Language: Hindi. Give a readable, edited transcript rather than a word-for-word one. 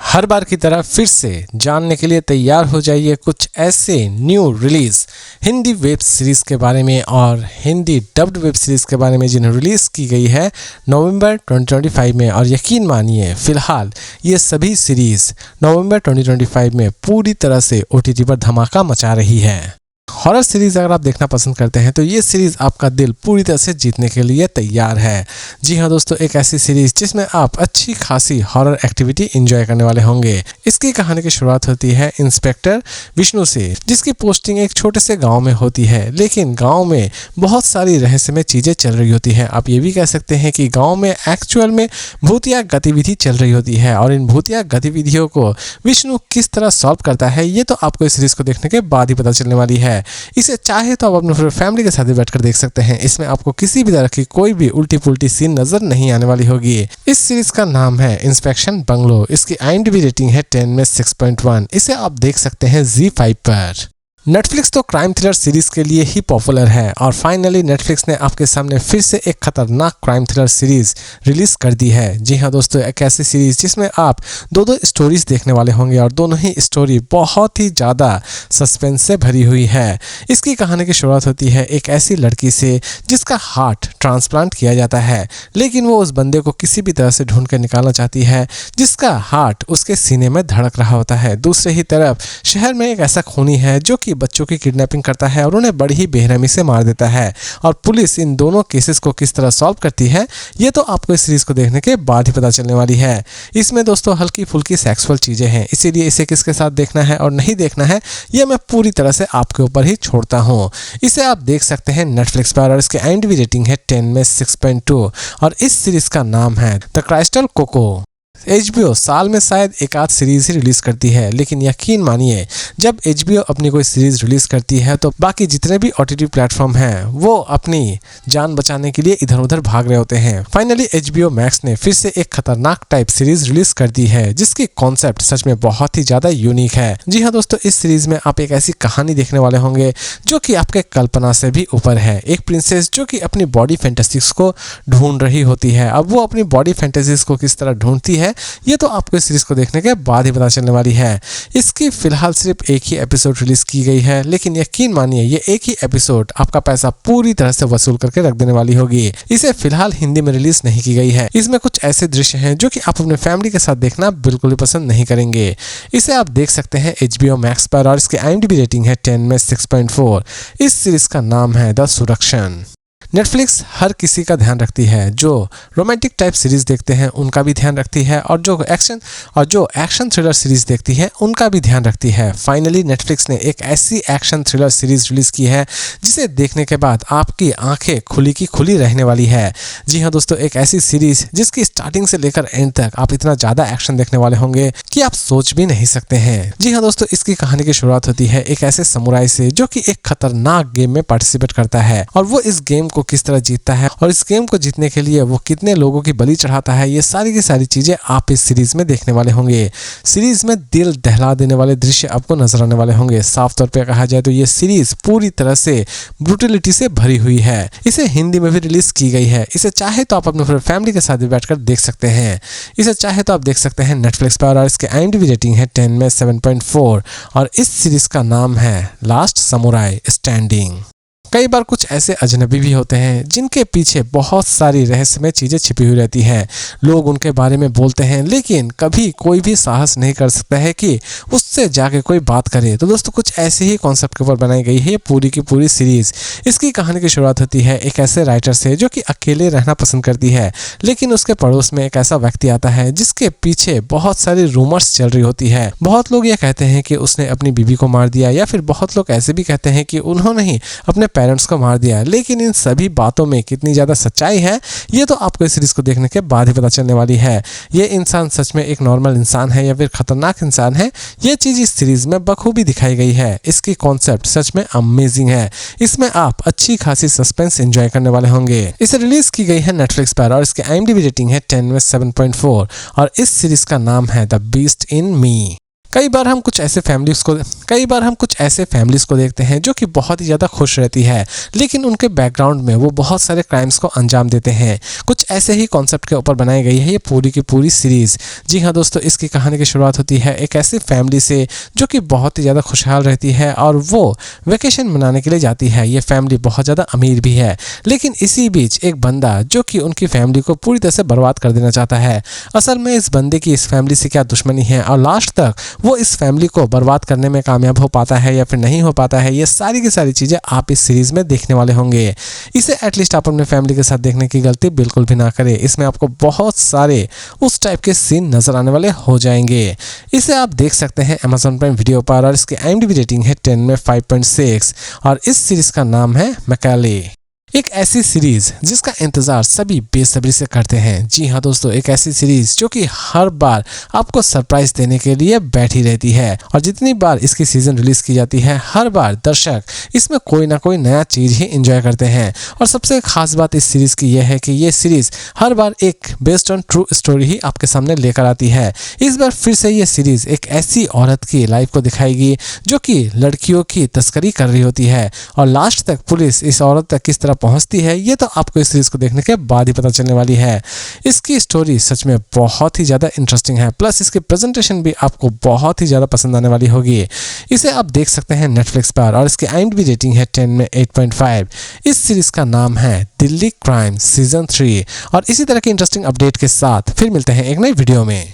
हर बार की तरह फिर से जानने के लिए तैयार हो जाइए कुछ ऐसे new release Hindi web series के बारे में और हिंदी डब्ड वेब सीरीज़ के बारे में जिन्हें रिलीज़ की गई है नवंबर 2025 में। और यकीन मानिए फ़िलहाल ये सभी सीरीज़ नवंबर 2025 में पूरी तरह से OTT पर धमाका मचा रही है। हॉरर सीरीज़ अगर आप देखना पसंद करते हैं तो ये सीरीज़ आपका दिल पूरी तरह से जीतने के लिए तैयार है। जी हाँ दोस्तों, एक ऐसी सीरीज़ जिसमें आप अच्छी खासी हॉरर एक्टिविटी एंजॉय करने वाले होंगे। इसकी कहानी की शुरुआत होती है इंस्पेक्टर विष्णु से, जिसकी पोस्टिंग एक छोटे से गांव में होती है, लेकिन गांव में बहुत सारी रहस्यमय चीज़ें चल रही होती हैं। आप ये भी कह सकते हैं कि गाँव में एक्चुअल में भूतिया गतिविधि चल रही होती है और इन भूतिया गतिविधियों को विष्णु किस तरह सॉल्व करता है ये तो आपको इस सीरीज़ को देखने के बाद ही पता चलने वाली है। इसे चाहे तो आप अपने फैमिली के साथ भी बैठकर देख सकते हैं। इसमें आपको किसी भी तरह की कोई भी उल्टी पुल्टी सीन नजर नहीं आने वाली होगी। इस सीरीज का नाम है इंस्पेक्शन बंगलो। इसकी IMDb रेटिंग है 10 में 6.1। इसे आप देख सकते हैं ZEE5 पर। नेटफ्लिक्स तो क्राइम थ्रिलर सीरीज के लिए ही पॉपुलर है और फाइनली नेटफ्लिक्स ने आपके सामने फिर से एक खतरनाक क्राइम थ्रिलर सीरीज रिलीज कर दी है। जी हाँ दोस्तों, एक ऐसी सीरीज जिसमें आप दो स्टोरीज देखने वाले होंगे और दोनों ही स्टोरी बहुत ही ज़्यादा सस्पेंस से भरी हुई है। इसकी कहानी की शुरुआत होती है एक ऐसी लड़की से जिसका हार्ट ट्रांसप्लांट किया जाता है, लेकिन वो उस बंदे को किसी भी तरह से ढूंढ कर निकालना चाहती है जिसका हार्ट उसके सीने में धड़क रहा होता है। दूसरे ही तरफ शहर में एक ऐसा खूनी है जो कि बच्चों की किडनैपिंग करता है और उन्हें बड़ी ही बेरहमी से मार देता है। और पुलिस इन दोनों केसेस को किस तरह सॉल्व करती है ये तो आपको इस सीरीज को देखने के बाद ही पता चलने वाली है। इसमें दोस्तों हल्की फुल्की सेक्सुअल चीजें हैं, इसीलिए इसे किसके साथ देखना है और नहीं देखना है ये मैं पूरी तरह से आपके ऊपर ही छोड़ता हूँ। इसे आप देख सकते हैं नेटफ्लिक्स पर और इसकी IMDb रेटिंग है 10 में 6.2 और इस सीरीज का नाम है द क्राइस्टल कोको। HBO साल में शायद एक आध सीरीज ही रिलीज करती है, लेकिन यकीन मानिए जब HBO अपनी कोई सीरीज रिलीज करती है तो बाकी जितने भी OTT प्लेटफॉर्म हैं वो अपनी जान बचाने के लिए इधर उधर भाग रहे होते हैं। फाइनली HBO Max ने फिर से एक खतरनाक टाइप सीरीज रिलीज कर दी है जिसकी कॉन्सेप्ट सच में बहुत ही ज्यादा यूनिक है। जी हाँ दोस्तों, इस सीरीज में आप एक ऐसी कहानी देखने वाले होंगे जो कि आपके कल्पना से भी ऊपर है। एक प्रिंसेस जो कि अपनी बॉडी फैंटेसीज को ढूंढ रही होती है। अब वो अपनी बॉडी फैंटेसीज को किस तरह ढूंढती है ये तो आपको इस सीरीज को देखने के बाद ही पता चलने वाली है। इसकी फिलहाल सिर्फ एक ही एपिसोड रिलीज की गई है, लेकिन यकीन मानिए ये एक ही एपिसोड आपका पैसा पूरी तरह से वसूल करके रख देने वाली होगी। इसे फिलहाल हिंदी में रिलीज नहीं की गई है। इसमें कुछ ऐसे दृश्य हैं जो कि आप अपने फैमिली के साथ देखना बिल्कुल भी पसंद नहीं करेंगे। इसे आप देख सकते हैं HBO Max पर और इसकी IMDb रेटिंग है 10 में 6.4। इस सीरीज का नाम है द सुरक्षण। नेटफ्लिक्स हर किसी का ध्यान रखती है, जो रोमांटिक टाइप सीरीज देखते हैं उनका भी ध्यान रखती है और जो एक्शन थ्रिलर सीरीज देखती है उनका भी ध्यान रखती है। फाइनली नेटफ्लिक्स ने एक ऐसी एक्शन थ्रिलर सीरीज रिलीज की है जिसे देखने के बाद आपकी आंखें खुली की खुली रहने वाली है। जी हाँ दोस्तों, एक ऐसी सीरीज जिसकी स्टार्टिंग से लेकर एंड तक आप इतना ज्यादा एक्शन देखने वाले होंगे कि आप सोच भी नहीं सकते हैं। जी हाँ दोस्तों, इसकी कहानी की शुरुआत होती है एक ऐसे समुराई से जो कि एक खतरनाक गेम में पार्टिसिपेट करता है और वो इस गेम को किस तरह जीतता है और इस गेम को जीतने के लिए वो कितने लोगों की बलि चढ़ाता है, ये सारी की सारी चीजें आप इस सीरीज में देखने वाले होंगे। सीरीज में दिल दहला देने वाले दृश्य आपको नजर आने वाले होंगे। साफ तौर पे कहा जाए तो ये सीरीज पूरी तरह से ब्रूटलिटी से भरी हुई है। इसे हिंदी में भी रिलीज की गई है। इसे चाहे तो आप अपने फैमिली के साथ भी बैठकर देख सकते हैं। इसे चाहे तो आप देख सकते हैं नेटफ्लिक्स पर और इसके IMDb रेटिंग है 10 में 7.4 और इस सीरीज का नाम है लास्ट समुराई स्टैंडिंग। कई बार कुछ ऐसे अजनबी भी होते हैं जिनके पीछे बहुत सारी रहस्यमय चीजें छिपी हुई रहती हैं। लोग उनके बारे में बोलते हैं लेकिन कभी कोई भी साहस नहीं कर सकता है कि उससे जाके कोई बात करे। तो दोस्तों कुछ ऐसे ही कॉन्सेप्ट के ऊपर बनाई गई है पूरी की पूरी सीरीज। इसकी कहानी की शुरुआत होती है एक ऐसे राइटर से जो कि अकेले रहना पसंद करती है, लेकिन उसके पड़ोस में एक ऐसा व्यक्ति आता है जिसके पीछे बहुत सारी रूमर्स चल रही होती है। बहुत लोग ये कहते हैं कि उसने अपनी बीवी को मार दिया या फिर बहुत लोग ऐसे भी कहते हैं कि उन्होंने ही अपने पेरेंट्स को मार दिया। लेकिन इन सभी बातों में कितनी ज्यादा सच्चाई है ये तो आपको इस सीरीज को देखने के बाद ही पता चलने वाली है। ये इंसान सच में एक नॉर्मल इंसान है या फिर खतरनाक इंसान है, ये चीज इस सीरीज में बखूबी दिखाई गई है। इसकी कॉन्सेप्ट सच में अमेजिंग है। इसमें आप अच्छी खासी सस्पेंस एंजॉय करने वाले होंगे। इसे रिलीज की गई है नेटफ्लिक्स पर और इसकी IMDb रेटिंग है 10 में 7.4 और इस सीरीज का नाम है द बीस्ट इन मी। कई बार हम कुछ ऐसे फैमिलीज को देखते हैं जो कि बहुत ही ज़्यादा खुश रहती है, लेकिन उनके बैकग्राउंड में वो बहुत सारे क्राइम्स को अंजाम देते हैं। कुछ ऐसे ही कॉन्सेप्ट के ऊपर बनाई गई है ये पूरी की पूरी सीरीज़। जी हाँ दोस्तों, इसकी कहानी की शुरुआत होती है एक ऐसी फैमिली से जो कि बहुत ही ज़्यादा खुशहाल रहती है और वो वेकेशन मनाने के लिए जाती है। ये फैमिली बहुत ज़्यादा अमीर भी है, लेकिन इसी बीच एक बंदा जो कि उनकी फैमिली को पूरी तरह से बर्बाद कर देना चाहता है। असल में इस बंदे की इस फैमिली से क्या दुश्मनी है और लास्ट तक वो इस फैमिली को बर्बाद करने में कामयाब हो पाता है या फिर नहीं हो पाता है, ये सारी की सारी चीज़ें आप इस सीरीज़ में देखने वाले होंगे। इसे एटलीस्ट आप अपने फैमिली के साथ देखने की गलती बिल्कुल भी ना करें। इसमें आपको बहुत सारे उस टाइप के सीन नज़र आने वाले हो जाएंगे। इसे आप देख सकते हैं Amazon प्राइम वीडियो पर और इसकी IMDb रेटिंग है 10 में 5.6 और इस सीरीज़ का नाम है मैकेले। एक ऐसी सीरीज जिसका इंतजार सभी बेसब्री से करते हैं। जी हाँ दोस्तों, एक ऐसी सीरीज जो कि हर बार आपको सरप्राइज देने के लिए बैठी रहती है और जितनी बार इसकी सीजन रिलीज की जाती है हर बार दर्शक इसमें कोई ना कोई नया चीज ही एंजॉय करते हैं। और सबसे खास बात इस सीरीज की यह है कि ये सीरीज हर बार एक बेस्ड ऑन ट्रू स्टोरी ही आपके सामने लेकर आती है। इस बार फिर से ये सीरीज एक ऐसी औरत की लाइफ को दिखाएगी जो कि लड़कियों की तस्करी कर रही होती है और लास्ट तक पुलिस इस औरत तक किस तरह पहुंचती है ये तो आपको इस सीरीज को देखने के बाद ही पता चलने वाली है। इसकी स्टोरी सच में बहुत ही ज़्यादा इंटरेस्टिंग है, प्लस इसकी प्रेजेंटेशन भी आपको बहुत ही ज़्यादा पसंद आने वाली होगी। इसे आप देख सकते हैं नेटफ्लिक्स पर और इसकी IMDb रेटिंग है 10 में 8.5। इस सीरीज का नाम है दिल्ली क्राइम सीजन 3 और इसी तरह की इंटरेस्टिंग अपडेट के साथ फिर मिलते हैं एक नई वीडियो में।